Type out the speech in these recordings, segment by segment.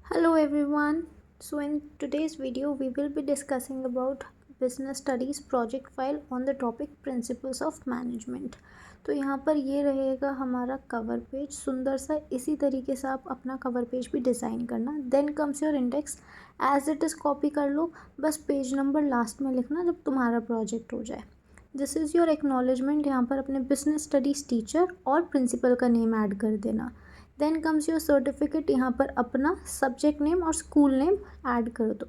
Hello everyone. So in today's video we will be discussing about business studies project file on the topic principles of management. तो यहाँ पर ये रहेगा हमारा cover page, सुंदर सा इसी तरीके से आप अपना कवर पेज भी डिज़ाइन करना. Then comes your index, as it is copy कर लो, बस पेज नंबर लास्ट में लिखना जब तुम्हारा प्रोजेक्ट हो जाए. This is your acknowledgement. यहाँ पर अपने बिजनेस स्टडीज़ टीचर और प्रिंसिपल का नेम ऐड कर देना. देन कम्स योर सर्टिफिकेट, यहाँ पर अपना सब्जेक्ट नेम और स्कूल नेम ऐड कर दो.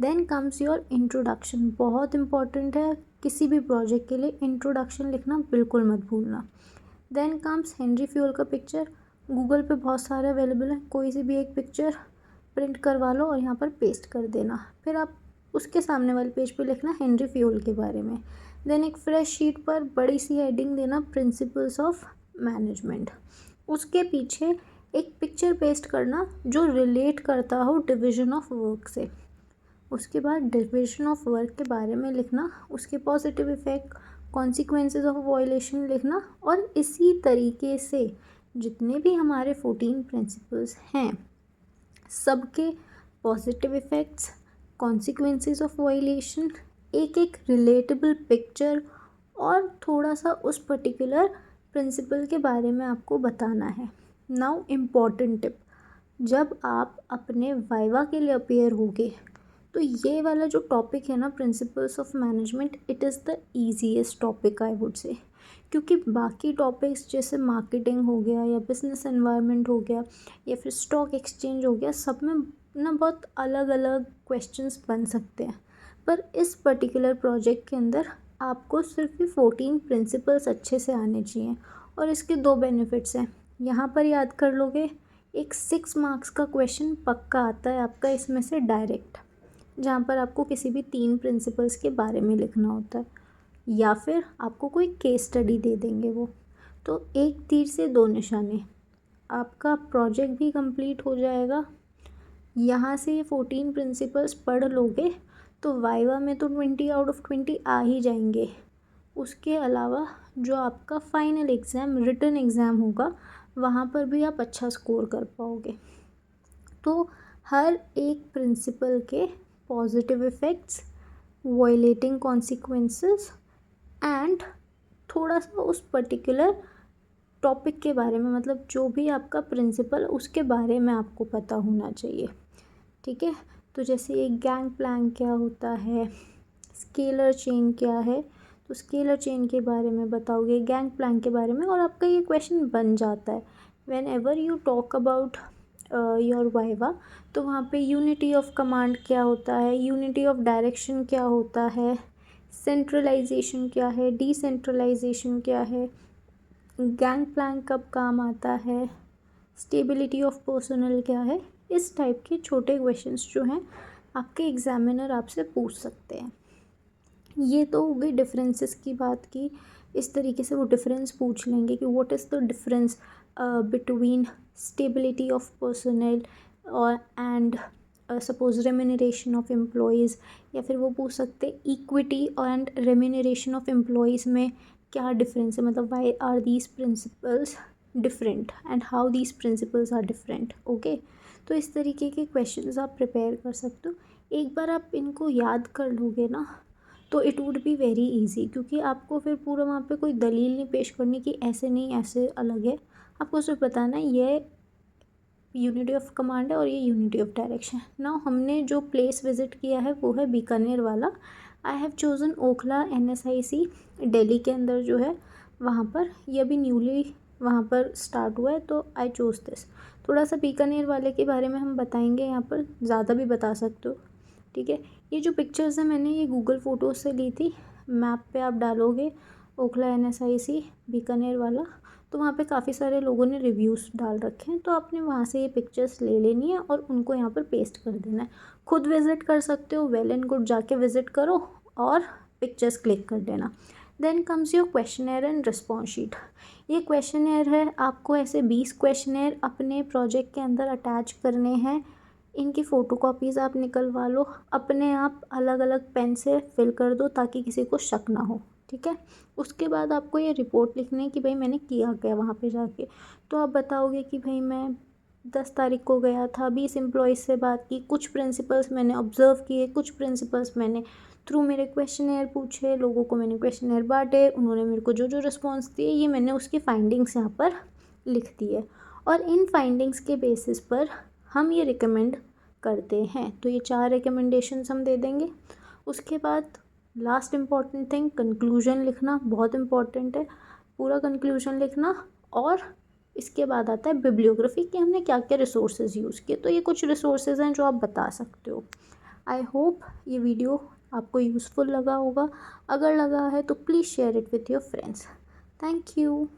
Then comes your introduction. बहुत इंपॉर्टेंट है, किसी भी प्रोजेक्ट के लिए इंट्रोडक्शन लिखना बिल्कुल मत भूलना. देन कम्स हेनरी फ्यूल का पिक्चर. गूगल पे बहुत सारे अवेलेबल है, कोई सी भी एक पिक्चर प्रिंट करवा लो और यहाँ पर पेस्ट कर देना. फिर आप उसके सामने वाले पेज पे लिखना हेनरी फ्यूल के बारे में. देन एक फ्रेश शीट पर बड़ी सी हेडिंग देना प्रिंसिपल्स ऑफ मैनेजमेंट. उसके पीछे एक पिक्चर पेस्ट करना जो रिलेट करता हो डिवीजन ऑफ वर्क से. उसके बाद डिवीजन ऑफ वर्क के बारे में लिखना, उसके positive effect, consequences of violation लिखना. और इसी तरीके से जितने भी हमारे 14 प्रिंसिपल्स हैं सबके positive effects, consequences of violation, एक एक रिलेटेबल पिक्चर और थोड़ा सा उस पर्टिकुलर प्रिंसिपल के बारे में आपको बताना है. नाउ इम्पॉर्टेंट टिप, जब आप अपने वाइवा के लिए अपेयर होगे तो ये वाला जो टॉपिक है ना principles of management, it is the easiest topic I would say. क्योंकि बाकी टॉपिक्स जैसे मार्केटिंग हो गया या बिजनेस एनवायरनमेंट हो गया या फिर स्टॉक एक्सचेंज हो गया, सब में ना बहुत अलग अलग क्वेश्चंस बन सकते हैं. पर इस पर्टिकुलर प्रोजेक्ट के अंदर आपको सिर्फ ये 14 प्रिंसिपल्स अच्छे से आने चाहिए. और इसके दो बेनिफिट्स हैं. यहाँ पर याद कर लोगे, एक 6 मार्क्स का क्वेश्चन पक्का आता है आपका इसमें से डायरेक्ट, जहाँ पर आपको किसी भी 3 प्रिंसिपल्स के बारे में लिखना होता है या फिर आपको कोई केस स्टडी दे देंगे वो. तो एक तीर से दो निशाने, आपका प्रोजेक्ट भी कंप्लीट हो जाएगा. यहाँ से ये 14 प्रिंसिपल्स पढ़ लोगे तो वाइवा में तो 20 आउट ऑफ 20 आ ही जाएंगे. उसके अलावा जो आपका फाइनल एग्ज़ाम, रिटन एग्ज़ाम होगा, वहाँ पर भी आप अच्छा स्कोर कर पाओगे. तो हर एक प्रिंसिपल के positive effects, violating consequences and थोड़ा सा उस पर्टिकुलर टॉपिक के बारे में, मतलब जो भी आपका प्रिंसिपल उसके बारे में आपको पता होना चाहिए. ठीक है. तो जैसे एक गैंग प्लान क्या होता है, स्केलर चेन क्या है, तो स्केलर चेन के बारे में बताओगे, गैंग प्लान के बारे में, और आपका ये क्वेश्चन बन जाता है when ever you talk about your viva. तो वहाँ पे यूनिटी ऑफ कमांड क्या होता है, यूनिटी ऑफ डायरेक्शन क्या होता है, सेंट्रलाइजेशन क्या है, डिसेंट्रलाइजेशन क्या है, गैंग प्लान कब काम आता है, स्टेबिलिटी ऑफ पर्सनल क्या है. इस टाइप के छोटे क्वेश्चंस जो हैं आपके एग्जामिनर आपसे पूछ सकते हैं. ये तो हो गई डिफरेंसेस की बात की. इस तरीके से वो डिफरेंस पूछ लेंगे कि what is the difference between stability of personnel और and suppose remuneration of employees. या फिर वो पूछ सकते equity and remuneration of employees में क्या डिफरेंस है, मतलब why are these principles different and how these principles are different. Okay. तो इस तरीके के क्वेश्चंस आप प्रिपेयर कर सकते हो. एक बार आप इनको याद कर लोगे ना तो it would be very easy, क्योंकि आपको फिर पूरा वहाँ पे कोई दलील नहीं पेश करनी कि ऐसे नहीं ऐसे अलग है. आपको सिर्फ बताना है ये यूनिटी ऑफ कमांड है और ये यूनिटी ऑफ डायरेक्शन. नाउ हमने जो प्लेस विज़िट किया है वो है बीकानेर वाला. I have chosen Okhla NSIC Delhi के अंदर जो है वहाँ पर. ये अभी न्यूली वहाँ पर स्टार्ट हुआ है तो आई चूज़ दिस. थोड़ा सा बीकानेर वाले के बारे में हम बताएंगे, यहाँ पर ज़्यादा भी बता सकते हो. ठीक है. ये जो पिक्चर्स हैं मैंने ये गूगल फ़ोटोज़ से ली थी. मैप पे आप डालोगे ओखला NSIC बीकानेर वाला, तो वहाँ पे काफ़ी सारे लोगों ने रिव्यूज़ डाल रखे हैं. तो आपने वहाँ से ये पिक्चर्स ले लेनी है और उनको यहाँ पर पेस्ट कर देना है. खुद विज़िट कर सकते हो, वेल एंड गुड, जाके विज़िट करो और पिक्चर्स क्लिक कर देना. Then comes your questionnaire and response sheet. ये क्वेश्चनर है, आपको ऐसे 20 क्वेश्चनर अपने प्रोजेक्ट के अंदर अटैच करने हैं. इनकी फ़ोटोकॉपीज़ आप निकलवा लो, अपने आप अलग अलग पेन से फिल कर दो ताकि किसी को शक ना हो. ठीक है. उसके बाद आपको ये रिपोर्ट लिखनी है कि भाई मैंने किया क्या वहाँ पे जाके. तो आप बताओगे कि भाई मैं 10 तारीख को गया था, 20 एम्प्लॉयज़ से बात की, कुछ प्रिंसिपल्स मैंने ऑब्ज़र्व किए, कुछ प्रिंसिपल्स मैंने थ्रू मेरे क्वेश्चनेयर पूछे, लोगों को मैंने क्वेश्चनेयर बांटे, उन्होंने मेरे को जो जो रिस्पॉन्स दिए ये मैंने उसकी फाइंडिंग्स यहाँ पर लिख दी है। और इन फाइंडिंग्स के बेसिस पर हम ये रिकमेंड करते हैं। तो ये 4 रिकमेंडेशंस हम दे देंगे। उसके बाद लास्ट इम्पॉर्टेंट थिंग, कंक्लूजन लिखना बहुत इम्पॉर्टेंट है, पूरा कंक्लूजन लिखना। और इसके बाद आता है बिब्लियोग्राफी कि हमने क्या क्या रिसोर्सेज यूज़ किए। तो ये कुछ रिसोर्सेज हैं जो आप बता सकते हो। आई होप ये वीडियो आपको यूज़फुल लगा होगा। अगर लगा है तो please share it with your friends. Thank you.